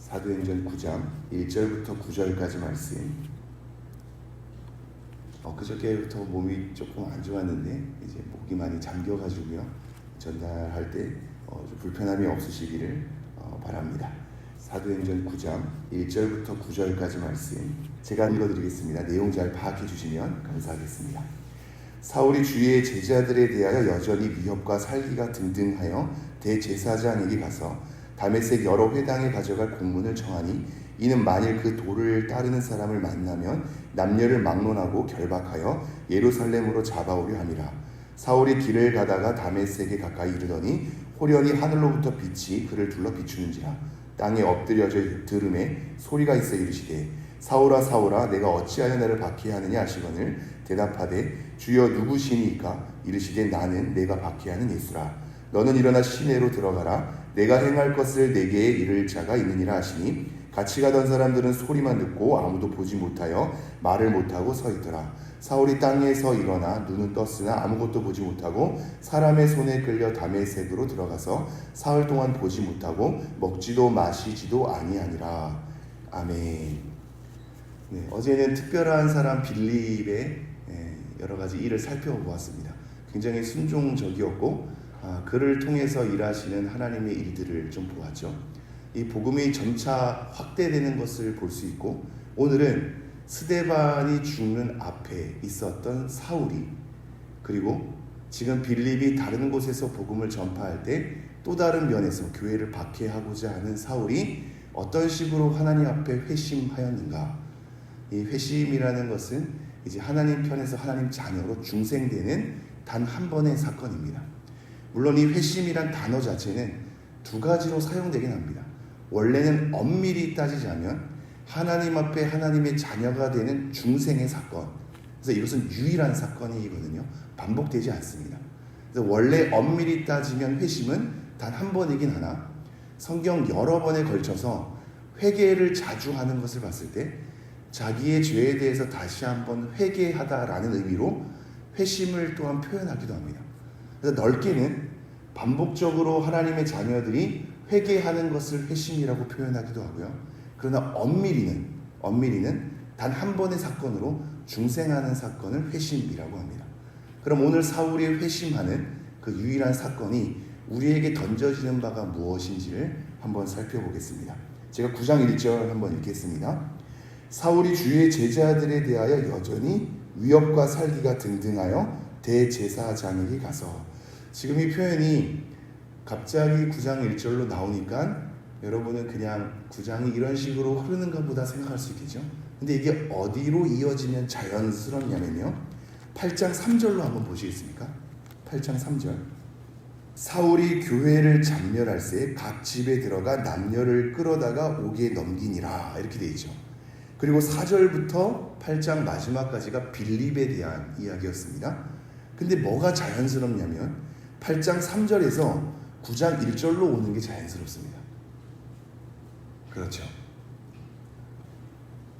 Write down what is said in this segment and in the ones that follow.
사도행전 9장 1절부터 9절까지 말씀. 그저께부터 몸이 조금 안 좋았는데 이제 목이 많이 잠겨가지고요. 전달할 때 좀 불편함이 없으시기를 바랍니다. 사도행전 9장 1절부터 9절까지 말씀 제가 읽어드리겠습니다. 내용 잘 파악해 주시면 감사하겠습니다. 사울이 주의 제자들에 대하여 여전히 위협과 살기가 등등하여 대제사장에게 가서 다메섹 여러 회당에 가져갈 공문을 청하니 이는 만일 그 도를 따르는 사람을 만나면 남녀를 막론하고 결박하여 예루살렘으로 잡아오려 함이라. 사울이 길을 가다가 다메섹에 가까이 이르더니 호련히 하늘로부터 빛이 그를 둘러 비추는지라. 땅에 엎드려져 들음에 소리가 있어 이르시되 사울아 사울아 내가 어찌하여 나를 박해하느냐 하시거늘 대답하되 주여 누구시니까? 이르시되 나는 내가 박해하는 예수라. 너는 일어나 시내로 들어가라. 내가 행할 것을 내게 이를 자가 있느니라 하시니 같이 가던 사람들은 소리만 듣고 아무도 보지 못하여 말을 못하고 서 있더라. 사울이 땅에서 일어나 눈은 떴으나 아무것도 보지 못하고 사람의 손에 끌려 다메섹으로 들어가서 사흘 동안 보지 못하고 먹지도 마시지도 아니하니라. 아멘. 어제는 특별한 사람 빌립의 여러 가지 일을 살펴보았습니다. 굉장히 순종적이었고 그를 통해서 일하시는 하나님의 일들을 좀 보았죠. 이 복음이 점차 확대되는 것을 볼 수 있고, 오늘은 스데반이 죽는 앞에 있었던 사울이, 그리고 지금 빌립이 다른 곳에서 복음을 전파할 때 또 다른 면에서 교회를 박해하고자 하는 사울이 어떤 식으로 하나님 앞에 회심하였는가. 이 회심이라는 것은 이제 하나님 편에서 하나님 자녀로 중생되는 단 한 번의 사건입니다. 물론 이 회심이란 단어 자체는 두 가지로 사용되긴 합니다. 원래는 엄밀히 따지자면 하나님 앞에 하나님의 자녀가 되는 중생의 사건, 그래서 이것은 유일한 사건이거든요. 반복되지 않습니다. 그래서 원래 엄밀히 따지면 회심은 단 한 번이긴 하나 성경 여러 번에 걸쳐서 회개를 자주 하는 것을 봤을 때 자기의 죄에 대해서 다시 한번 회개하다라는 의미로 회심을 또한 표현하기도 합니다. 그래서 넓게는 반복적으로 하나님의 자녀들이 회개하는 것을 회심이라고 표현하기도 하고요. 그러나 엄밀히는 단 한 번의 사건으로 중생하는 사건을 회심이라고 합니다. 그럼 오늘 사울이 회심하는 그 유일한 사건이 우리에게 던져지는 바가 무엇인지를 한번 살펴보겠습니다. 제가 9장 1절 한번 읽겠습니다. 사울이 주의 제자들에 대하여 여전히 위협과 살기가 등등하여 대제사장에게 가서, 지금 이 표현이 갑자기 9장 1절로 나오니까 여러분은 그냥 9장이 이런 식으로 흐르는가 보다 생각할 수 있겠죠. 근데 이게 어디로 이어지면 자연스럽냐면요, 8장 3절로 한번 보시겠습니까? 8장 3절. 사울이 교회를 잔멸할새 각 집에 들어가 남녀를 끌어다가 옥에 넘기니라, 이렇게 되어 있죠. 그리고 4절부터 8장 마지막까지가 빌립에 대한 이야기였습니다. 근데 뭐가 자연스럽냐면 8장 3절에서 9장 1절로 오는 게 자연스럽습니다. 그렇죠.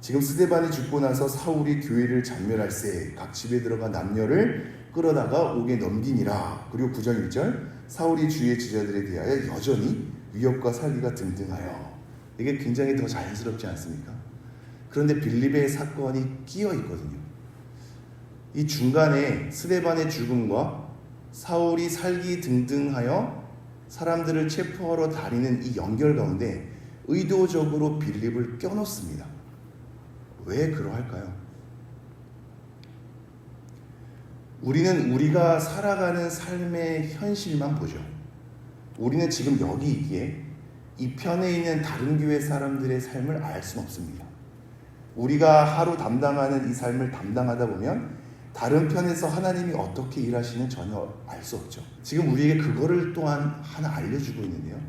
지금 스데반이 죽고 나서 사울이 교회를 잔멸할새 각 집에 들어가 남녀를 끌어다가 옥에 넘기니라. 그리고 9장 1절 사울이 주의 제자들에 대하여 여전히 위협과 살기가 등등하여. 이게 굉장히 더 자연스럽지 않습니까? 그런데 빌립의 사건이 끼어 있거든요. 이 중간에 스데반의 죽음과 사울이 살기 등등하여 사람들을 체포하러 다니는 이 연결 가운데 의도적으로 빌립을 껴놓습니다. 왜 그러할까요? 우리는 우리가 살아가는 삶의 현실만 보죠. 우리는 지금 여기 있기에 이 편에 있는 다른 교회 사람들의 삶을 알 수는 없습니다. 우리가 하루 담당하는 이 삶을 담당하다 보면 다른 편에서 하나님이 어떻게 일하시는 전혀 알 수 없죠. 지금 우리에게 그거를 또한 하나 알려주고 있는데요.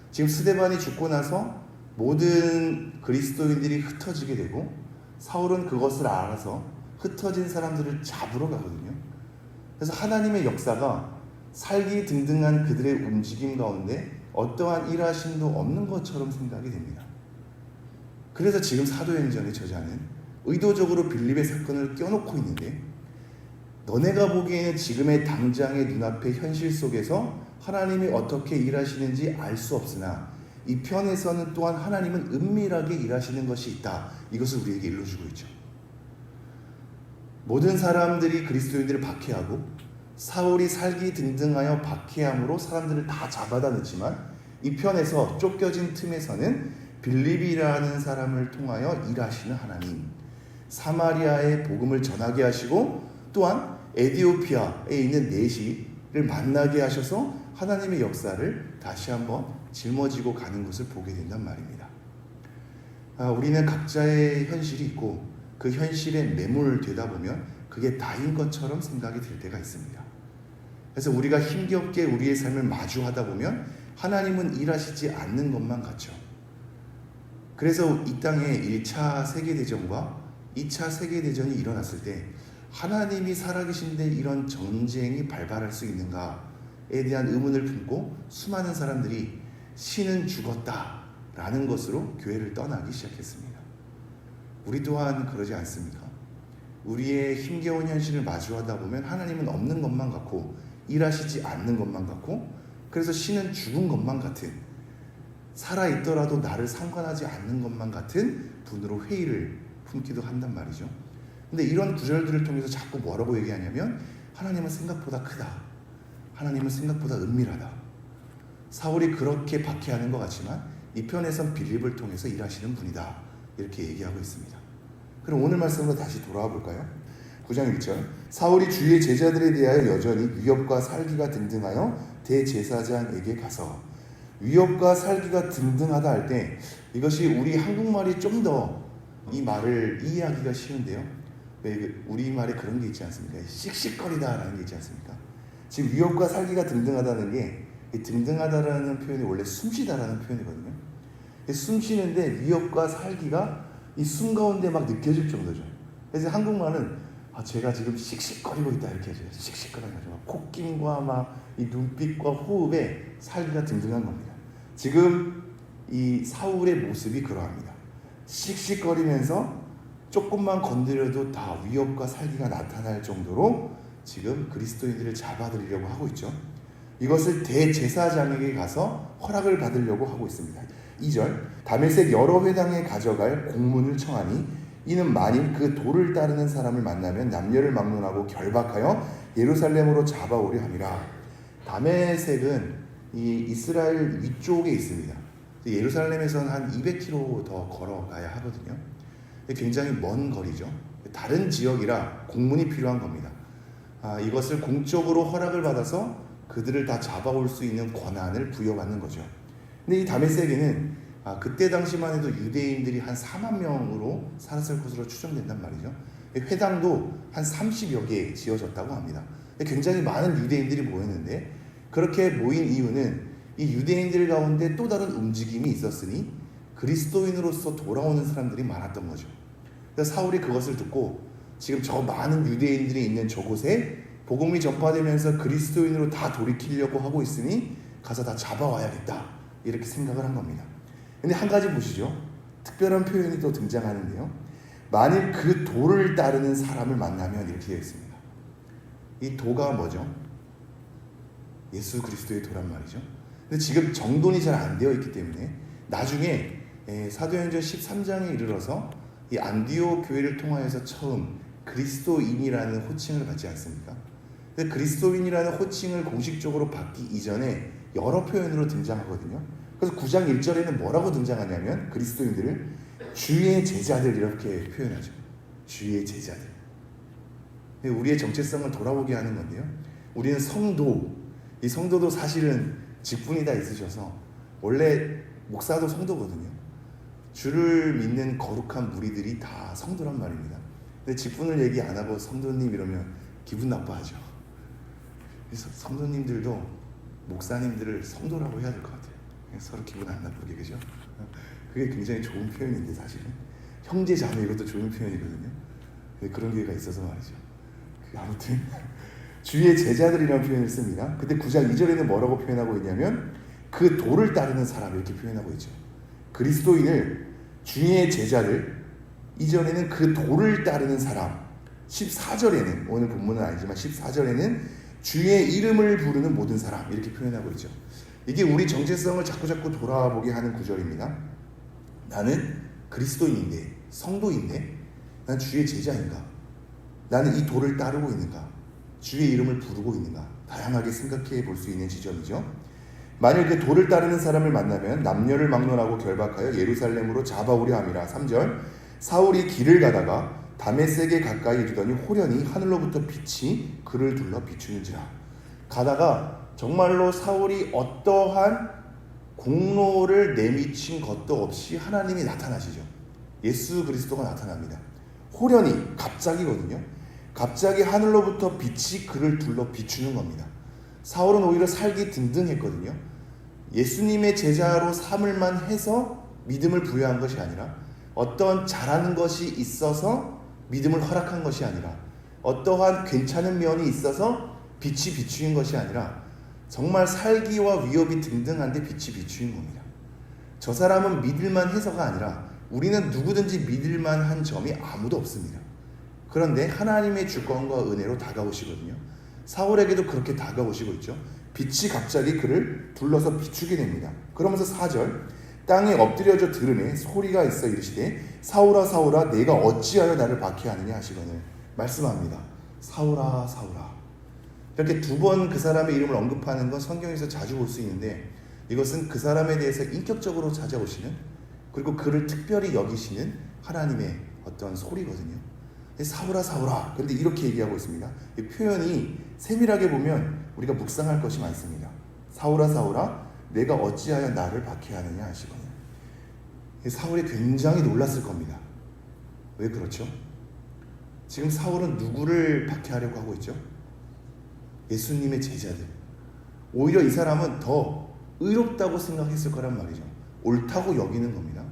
지금 스데반이 죽고 나서 모든 그리스도인들이 흩어지게 되고 사울은 그것을 알아서 흩어진 사람들을 잡으러 가거든요. 그래서 하나님의 역사가 살기 등등한 그들의 움직임 가운데 어떠한 일하심도 없는 것처럼 생각이 됩니다. 그래서 지금 사도행전의 저자는 의도적으로 빌립의 사건을 껴놓고 있는데, 너네가 보기에는 지금의 당장의 눈앞의 현실 속에서 하나님이 어떻게 일하시는지 알 수 없으나 이 편에서는 또한 하나님은 은밀하게 일하시는 것이 있다. 이것을 우리에게 일러주고 있죠. 모든 사람들이 그리스도인들을 박해하고 사울이 살기 등등하여 박해함으로 사람들을 다 잡아다 넣지만 이 편에서 쫓겨진 틈에서는 빌립이라는 사람을 통하여 일하시는 하나님, 사마리아에 복음을 전하게 하시고 또한 에디오피아에 있는 내시를 만나게 하셔서 하나님의 역사를 다시 한번 짊어지고 가는 것을 보게 된단 말입니다. 우리는 각자의 현실이 있고 그 현실에 매몰되다 보면 그게 다인 것처럼 생각이 들 때가 있습니다. 그래서 우리가 힘겹게 우리의 삶을 마주하다 보면 하나님은 일하시지 않는 것만 같죠. 그래서 이 땅에 1차 세계대전과 2차 세계대전이 일어났을 때 하나님이 살아계신데 이런 전쟁이 발발할 수 있는가에 대한 의문을 품고 수많은 사람들이 신은 죽었다라는 것으로 교회를 떠나기 시작했습니다. 우리 또한 그러지 않습니까? 우리의 힘겨운 현실을 마주하다 보면 하나님은 없는 것만 같고 일하시지 않는 것만 같고 그래서 신은 죽은 것만 같은, 살아있더라도 나를 상관하지 않는 것만 같은 분으로 회의를 품기도 한단 말이죠. 근데 이런 구절들을 통해서 자꾸 뭐라고 얘기하냐면 하나님은 생각보다 크다. 하나님은 생각보다 은밀하다. 사울이 그렇게 박해하는 것 같지만 이 편에선 빌립을 통해서 일하시는 분이다. 이렇게 얘기하고 있습니다. 그럼 오늘 말씀으로 다시 돌아와 볼까요? 9장 1절 사울이 주의 제자들에 대하여 여전히 위협과 살기가 등등하여 대제사장에게 가서, 위협과 살기가 등등하다 할 때 이것이 우리 한국말이 좀 더 이 말을 이해하기가 쉬운데요. 왜 우리말에 그런 게 있지 않습니까? 씩씩거리다라는 게 있지 않습니까? 지금 위협과 살기가 등등하다는 게, 등등하다라는 표현이 원래 숨쉬다라는 표현이거든요. 숨쉬는데 위협과 살기가 이 숨 가운데 막 느껴질 정도죠. 그래서 한국말은 제가 지금 씩씩거리고 있다 이렇게 해줘요. 씩씩거리는 거죠. 콧김과 막 이 눈빛과 호흡에 살기가 등등한 겁니다. 지금 이 사울의 모습이 그러합니다. 씩씩거리면서 조금만 건드려도 다 위협과 살기가 나타날 정도로 지금 그리스도인들을 잡아들이려고 하고 있죠. 이것을 대제사장에게 가서 허락을 받으려고 하고 있습니다. 2절 다메섹 여러 회당에 가져갈 공문을 청하니 이는 만일 그 도를 따르는 사람을 만나면 남녀를 막론하고 결박하여 예루살렘으로 잡아오려 함이라. 다메섹은 이 이스라엘 위쪽에 있습니다. 예루살렘에서는 한 200km 더 걸어가야 하거든요. 굉장히 먼 거리죠. 다른 지역이라 공문이 필요한 겁니다. 이것을 공적으로 허락을 받아서 그들을 다 잡아올 수 있는 권한을 부여받는 거죠. 근데 이 다메섹에는 그때 당시만 해도 유대인들이 한 4만 명으로 살았을 것으로 추정된단 말이죠. 회당도 한 30여 개 지어졌다고 합니다. 굉장히 많은 유대인들이 모였는데 그렇게 모인 이유는 이 유대인들 가운데 또 다른 움직임이 있었으니 그리스도인으로서 돌아오는 사람들이 많았던 거죠. 그래서 사울이 그것을 듣고 지금 저 많은 유대인들이 있는 저곳에 복음이 전파되면서 그리스도인으로 다 돌이키려고 하고 있으니 가서 다 잡아와야겠다 이렇게 생각을 한 겁니다. 근데 한 가지 보시죠. 특별한 표현이 또 등장하는데요. 만일 그 도를 따르는 사람을 만나면 이렇게 되어 있습니다. 이 도가 뭐죠? 예수 그리스도의 도란 말이죠. 근데 지금 정돈이 잘 안 되어 있기 때문에 나중에 사도행전 13장에 이르러서 이 안디옥 교회를 통하여서 처음 그리스도인이라는 호칭을 받지 않습니까? 근데 그리스도인이라는 호칭을 공식적으로 받기 이전에 여러 표현으로 등장하거든요. 그래서 9장 1절에는 뭐라고 등장하냐면 그리스도인들을 주의 제자들 이렇게 표현하죠. 주의 제자들. 우리의 정체성을 돌아보게 하는 건데요. 우리는 성도, 이 성도도 사실은 직분이 다 있으셔서 원래 목사도 성도거든요. 주를 믿는 거룩한 무리들이 다 성도란 말입니다. 근데 직분을 얘기 안 하고 성도님 이러면 기분 나빠하죠. 그래서 성도님들도 목사님들을 성도라고 해야 될 것 같아요. 서로 기분 안 나쁘게, 그죠? 그게 굉장히 좋은 표현인데 사실은 형제 자매 이것도 좋은 표현이거든요. 그런 기회가 있어서 말이죠. 아무튼 주의 제자들이라는 표현을 씁니다. 근데 9장 2절에는 뭐라고 표현하고 있냐면 그 도를 따르는 사람 이렇게 표현하고 있죠. 그리스도인을 주의 제자들, 이전에는 그 도를 따르는 사람, 14절에는 오늘 본문은 아니지만 14절에는 주의 이름을 부르는 모든 사람 이렇게 표현하고 있죠. 이게 우리 정체성을 자꾸자꾸 돌아보게 하는 구절입니다. 나는 그리스도인인데, 성도인데, 난 주의 제자인가? 나는 이 도를 따르고 있는가? 주의 이름을 부르고 있는가? 다양하게 생각해 볼 수 있는 지점이죠. 만일 그 도를 따르는 사람을 만나면 남녀를 막론하고 결박하여 예루살렘으로 잡아오려 함이라. 3절, 사울이 길을 가다가 다메섹에 가까이 이르더니 호련히 하늘로부터 빛이 그를 둘러 비추는지라. 가다가 정말로 사울이 어떠한 공로를 내미친 것도 없이 하나님이 나타나시죠. 예수 그리스도가 나타납니다. 호련히, 갑자기거든요. 갑자기 하늘로부터 빛이 그를 둘러 비추는 겁니다. 사울은 오히려 살기 등등했거든요. 예수님의 제자로 삼을만 해서 믿음을 부여한 것이 아니라, 어떤 잘하는 것이 있어서 믿음을 허락한 것이 아니라, 어떠한 괜찮은 면이 있어서 빛이 비추인 것이 아니라, 정말 살기와 위협이 등등한데 빛이 비추인 겁니다. 저 사람은 믿을만 해서가 아니라 우리는 누구든지 믿을만한 점이 아무도 없습니다. 그런데 하나님의 주권과 은혜로 다가오시거든요. 사울에게도 그렇게 다가오시고 있죠. 빛이 갑자기 그를 둘러서 비추게 됩니다. 그러면서 4절, 땅에 엎드려져 들으매 소리가 있어 이르시되 사울아 사울아 내가 어찌하여 나를 박해하느냐 하시거늘 말씀합니다. 사울아 사울아. 이렇게 두 번 그 사람의 이름을 언급하는 건 성경에서 자주 볼 수 있는데, 이것은 그 사람에 대해서 인격적으로 찾아오시는, 그리고 그를 특별히 여기시는 하나님의 어떤 소리거든요. 사울아 사울아. 그런데 이렇게 얘기하고 있습니다. 이 표현이 세밀하게 보면 우리가 묵상할 것이 많습니다. 사울아 사울아 내가 어찌하여 나를 박해하느냐 하시거든요. 사울이 굉장히 놀랐을 겁니다. 왜 그렇죠? 지금 사울은 누구를 박해하려고 하고 있죠? 예수님의 제자들. 오히려 이 사람은 더 의롭다고 생각했을 거란 말이죠. 옳다고 여기는 겁니다.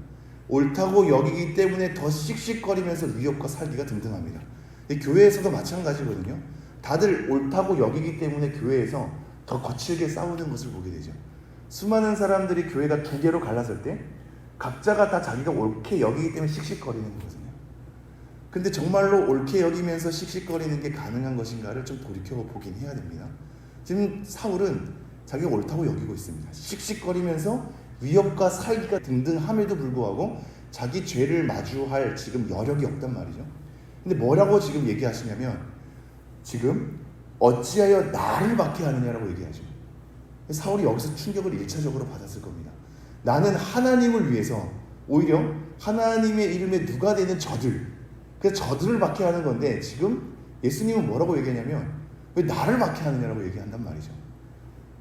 옳다고 여기기 때문에 더 씩씩거리면서 위협과 살기가 등등합니다. 교회에서도 마찬가지거든요. 다들 옳다고 여기기 때문에 교회에서 더 거칠게 싸우는 것을 보게 되죠. 수많은 사람들이 교회가 두 개로 갈랐을 때 각자가 다 자기가 옳게 여기기 때문에 씩씩거리는 거거든요. 근데 정말로 옳게 여기면서 씩씩거리는 게 가능한 것인가를 좀 돌이켜보긴 해야 됩니다. 지금 사울은 자기가 옳다고 여기고 있습니다. 씩씩거리면서 위협과 살기가 등등함에도 불구하고 자기 죄를 마주할 지금 여력이 없단 말이죠. 근데 뭐라고 지금 얘기하시냐면, 지금 어찌하여 나를 박해하느냐라고 얘기하죠. 사울이 여기서 충격을 1차적으로 받았을 겁니다. 나는 하나님을 위해서, 오히려 하나님의 이름에 누가 되는 저들, 그래서 저들을 박해하는 건데, 지금 예수님은 뭐라고 얘기하냐면 왜 나를 박해하느냐라고 얘기한단 말이죠.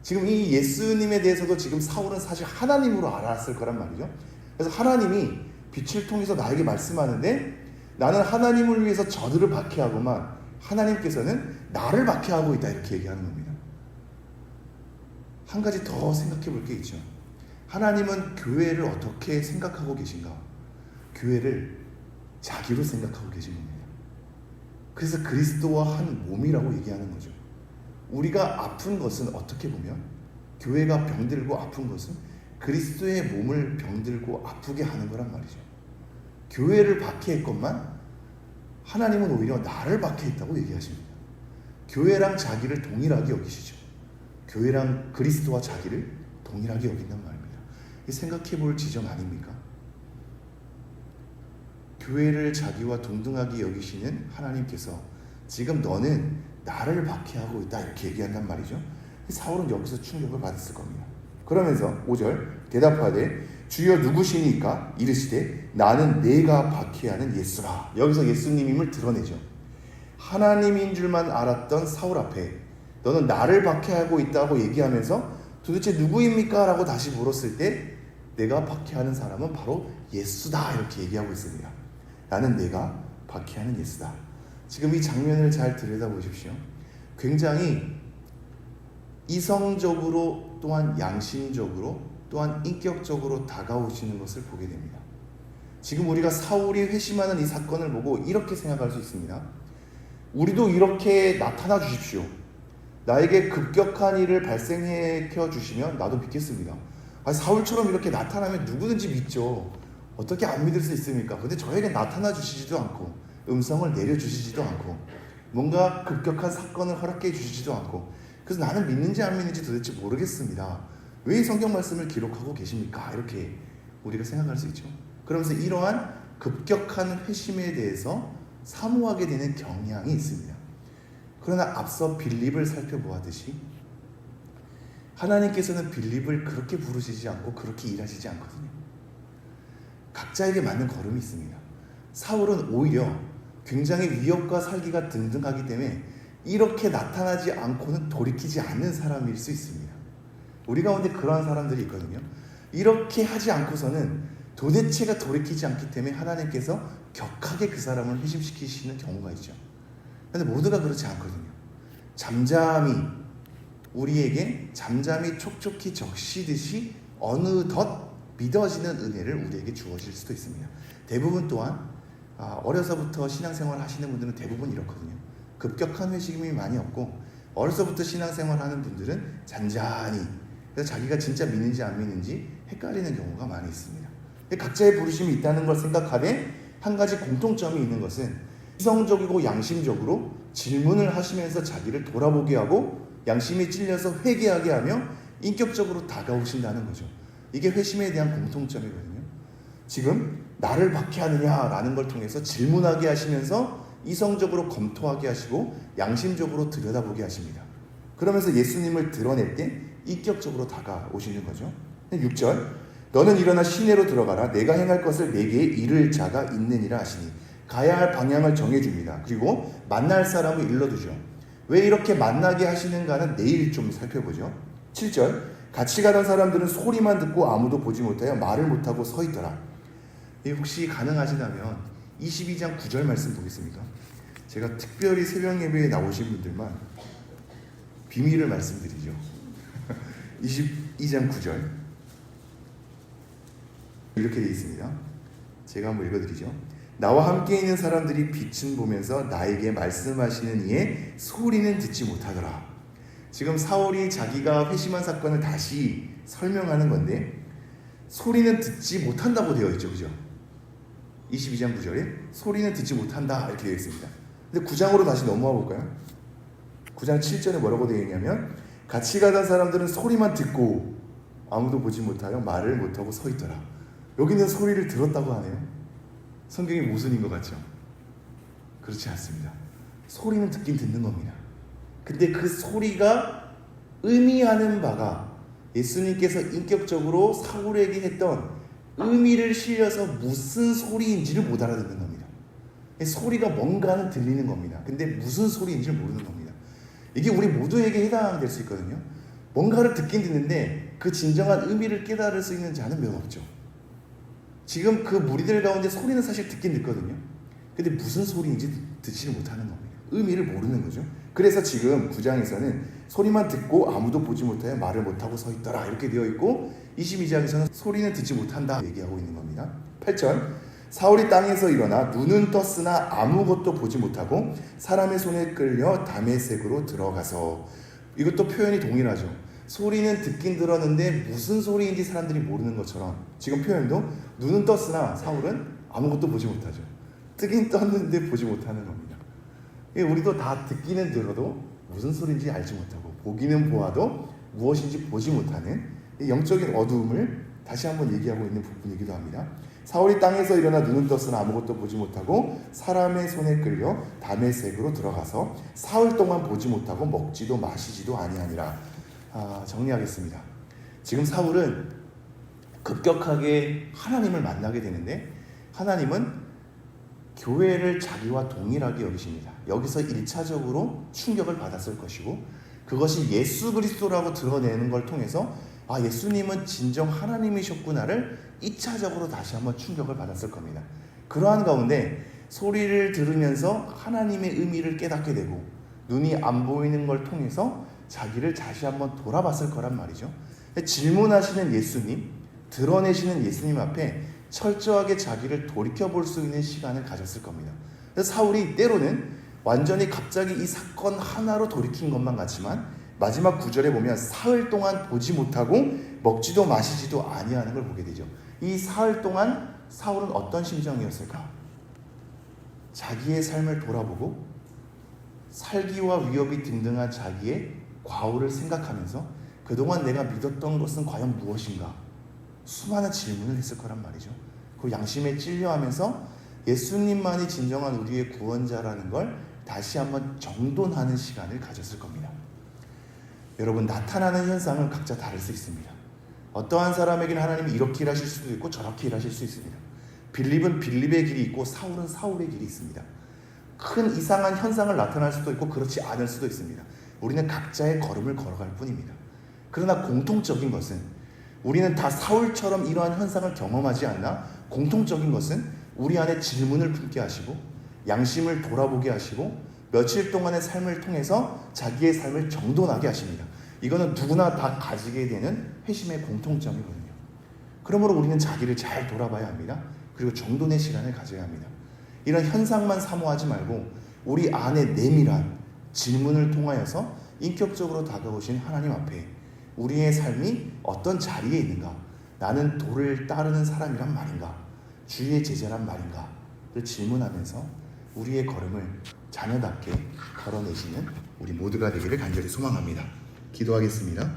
지금 이 예수님에 대해서도 지금 사울은 사실 하나님으로 알았을 거란 말이죠. 그래서 하나님이 빛을 통해서 나에게 말씀하는데, 나는 하나님을 위해서 저들을 박해하고만 하나님께서는 나를 박해하고 있다, 이렇게 얘기하는 겁니다. 한 가지 더 생각해 볼 게 있죠. 하나님은 교회를 어떻게 생각하고 계신가? 교회를 자기로 생각하고 계신 겁니다. 그래서 그리스도와 한 몸이라고 얘기하는 거죠. 우리가 아픈 것은 어떻게 보면, 교회가 병들고 아픈 것은 그리스도의 몸을 병들고 아프게 하는 거란 말이죠. 교회를 박해했건만 하나님은 오히려 나를 박해했다고 얘기하십니다. 교회랑 자기를 동일하게 여기시죠. 교회랑 그리스도와 자기를 동일하게 여긴단 말입니다. 생각해 볼 지점 아닙니까? 교회를 자기와 동등하게 여기시는 하나님께서 지금 너는 나를 박해하고 있다, 이렇게 얘기한단 말이죠. 사울은 여기서 충격을 받았을 겁니다. 그러면서 5절, 대답하되 주여 누구시니까? 이르시되 나는 내가 박해하는 예수라. 여기서 예수님임을 드러내죠. 하나님인 줄만 알았던 사울 앞에 너는 나를 박해하고 있다고 얘기하면서 도대체 누구입니까? 라고 다시 물었을 때 내가 박해하는 사람은 바로 예수다, 이렇게 얘기하고 있습니다. 나는 내가 박해하는 예수다. 지금 이 장면을 잘 들여다보십시오. 굉장히 이성적으로, 또한 양심적으로, 또한 인격적으로 다가오시는 것을 보게 됩니다. 지금 우리가 사울이 회심하는 이 사건을 보고 이렇게 생각할 수 있습니다. 우리도 이렇게 나타나 주십시오. 나에게 급격한 일을 발생시켜 주시면 나도 믿겠습니다. 사울처럼 이렇게 나타나면 누구든지 믿죠. 어떻게 안 믿을 수 있습니까? 근데 저에게 나타나 주시지도 않고, 음성을 내려주시지도 않고, 뭔가 급격한 사건을 허락해 주시지도 않고, 그래서 나는 믿는지 안 믿는지 도대체 모르겠습니다. 왜 성경 말씀을 기록하고 계십니까? 이렇게 우리가 생각할 수 있죠. 그러면서 이러한 급격한 회심에 대해서 사모하게 되는 경향이 있습니다. 그러나 앞서 빌립을 살펴보았듯이 하나님께서는 빌립을 그렇게 부르시지 않고 그렇게 일하시지 않거든요. 각자에게 맞는 걸음이 있습니다. 사울은 오히려 굉장히 위협과 살기가 등등하기 때문에 이렇게 나타나지 않고는 돌이키지 않는 사람일 수 있습니다. 우리 가운데 그러한 사람들이 있거든요. 이렇게 하지 않고서는 도대체가 돌이키지 않기 때문에 하나님께서 격하게 그 사람을 회심시키시는 경우가 있죠. 그런데 모두가 그렇지 않거든요. 잠잠히 우리에게 잠잠히 촉촉히 적시듯이 어느덧 믿어지는 은혜를 우리에게 주어질 수도 있습니다. 대부분 또한 어려서부터 신앙생활 하시는 분들은 대부분 이렇거든요. 급격한 회심이 많이 없고 어려서부터 신앙생활 하는 분들은 잔잔히, 그래서 자기가 진짜 믿는지 안 믿는지 헷갈리는 경우가 많이 있습니다. 각자의 부르심이 있다는 걸 생각하되 한 가지 공통점이 있는 것은 이성적이고 양심적으로 질문을 하시면서 자기를 돌아보게 하고 양심이 찔려서 회개하게 하며 인격적으로 다가오신다는 거죠. 이게 회심에 대한 공통점이거든요. 지금 나를 박해하느냐라는 걸 통해서 질문하게 하시면서 이성적으로 검토하게 하시고 양심적으로 들여다보게 하십니다. 그러면서 예수님을 드러낼 때 인격적으로 다가오시는 거죠. 6절, 너는 일어나 시내로 들어가라. 내가 행할 것을 내게 이를 자가 있느니라 하시니, 가야 할 방향을 정해줍니다. 그리고 만날 사람을 일러두죠. 왜 이렇게 만나게 하시는가는 내일 좀 살펴보죠. 7절, 같이 가던 사람들은 소리만 듣고 아무도 보지 못하여 말을 못하고 서 있더라. 혹시 가능하시다면 22장 9절 말씀 보겠습니까? 제가 특별히 새벽 예배에 나오신 분들만 비밀을 말씀드리죠. 22장 9절 이렇게 되어 있습니다. 제가 한번 읽어드리죠. 나와 함께 있는 사람들이 빛은 보면서 나에게 말씀하시는 이에 소리는 듣지 못하더라. 지금 사울이 자기가 회심한 사건을 다시 설명하는 건데 소리는 듣지 못한다고 되어 있죠. 그죠? 22장 9절에 소리는 듣지 못한다 이렇게 되어 있습니다. 근데 9장으로 다시 넘어와 볼까요? 9장 7절에 뭐라고 되어 있냐면, 같이 가던 사람들은 소리만 듣고 아무도 보지 못하여 말을 못하고 서 있더라. 여기는 소리를 들었다고 하네요. 성경이 모순인 것 같죠? 그렇지 않습니다. 소리는 듣긴 듣는 겁니다. 근데 그 소리가 의미하는 바가 예수님께서 인격적으로 사울에게 했던 의미를 실려서 무슨 소리인지를 못 알아듣는 겁니다. 소리가 뭔가는 들리는 겁니다. 근데 무슨 소리인지를 모르는 겁니다. 이게 우리 모두에게 해당될 수 있거든요. 뭔가를 듣긴 듣는데 그 진정한 의미를 깨달을 수 있는 자는 몇 없죠. 지금 그 무리들 가운데 소리는 사실 듣긴 듣거든요. 근데 무슨 소리인지 듣지를 못하는 겁니다. 의미를 모르는 거죠. 그래서 지금 9장에서는 소리만 듣고 아무도 보지 못하여 말을 못하고 서 있더라 이렇게 되어 있고, 22장에서는 소리는 듣지 못한다 얘기하고 있는 겁니다. 8절, 사울이 땅에서 일어나 눈은 떴으나 아무것도 보지 못하고 사람의 손에 끌려 다메섹으로 들어가서, 이것도 표현이 동일하죠. 소리는 듣긴 들었는데 무슨 소리인지 사람들이 모르는 것처럼 지금 표현도 눈은 떴으나 사울은 아무것도 보지 못하죠. 뜨긴 떴는데 보지 못하는 겁니다. 우리도 다 듣기는 들어도 무슨 소리인지 알지 못하고 보기는 보아도 무엇인지 보지 못하는 영적인 어두움을 다시 한번 얘기하고 있는 부분이기도 합니다. 사울이 땅에서 일어나 눈은 떴으나 아무것도 보지 못하고 사람의 손에 끌려 다메섹으로 들어가서 사흘 동안 보지 못하고 먹지도 마시지도 아니하니라. 정리하겠습니다. 지금 사울은 급격하게 하나님을 만나게 되는데 하나님은 교회를 자기와 동일하게 여기십니다. 여기서 1차적으로 충격을 받았을 것이고, 그것이 예수 그리스도라고 드러내는 걸 통해서 예수님은 진정 하나님이셨구나를 2차적으로 다시 한번 충격을 받았을 겁니다. 그러한 가운데 소리를 들으면서 하나님의 의미를 깨닫게 되고 눈이 안 보이는 걸 통해서 자기를 다시 한번 돌아봤을 거란 말이죠. 질문하시는 예수님, 드러내시는 예수님 앞에 철저하게 자기를 돌이켜볼 수 있는 시간을 가졌을 겁니다. 그래서 사울이 때로는 완전히 갑자기 이 사건 하나로 돌이킨 것만 같지만 마지막 9절에 보면 사흘 동안 보지 못하고 먹지도 마시지도 아니하는 걸 보게 되죠. 이 사흘 동안 사울은 어떤 심정이었을까? 자기의 삶을 돌아보고 살기와 위협이 등등한 자기의 과오를 생각하면서 그동안 내가 믿었던 것은 과연 무엇인가? 수많은 질문을 했을 거란 말이죠. 그 양심에 찔려하면서 예수님만이 진정한 우리의 구원자라는 걸 다시 한번 정돈하는 시간을 가졌을 겁니다. 여러분, 나타나는 현상은 각자 다를 수 있습니다. 어떠한 사람에게는 하나님이 이렇게 일하실 수도 있고 저렇게 일하실 수 있습니다. 빌립은 빌립의 길이 있고 사울은 사울의 길이 있습니다. 큰 이상한 현상을 나타날 수도 있고 그렇지 않을 수도 있습니다. 우리는 각자의 걸음을 걸어갈 뿐입니다. 그러나 공통적인 것은 우리는 다 사울처럼 이러한 현상을 경험하지 않나 공통적인 것은 우리 안에 질문을 품게 하시고 양심을 돌아보게 하시고 며칠 동안의 삶을 통해서 자기의 삶을 정돈하게 하십니다. 이거는 누구나 다 가지게 되는 회심의 공통점이거든요. 그러므로 우리는 자기를 잘 돌아봐야 합니다. 그리고 정돈의 시간을 가져야 합니다. 이런 현상만 사모하지 말고 우리 안에 내밀한 질문을 통하여서 인격적으로 다가오신 하나님 앞에 우리의 삶이 어떤 자리에 있는가? 나는 도를 따르는 사람이란 말인가? 주의 제자란 말인가? 를 질문하면서 우리의 걸음을 자녀답게 걸어내시는 우리 모두가 되기를 간절히 소망합니다. 기도하겠습니다.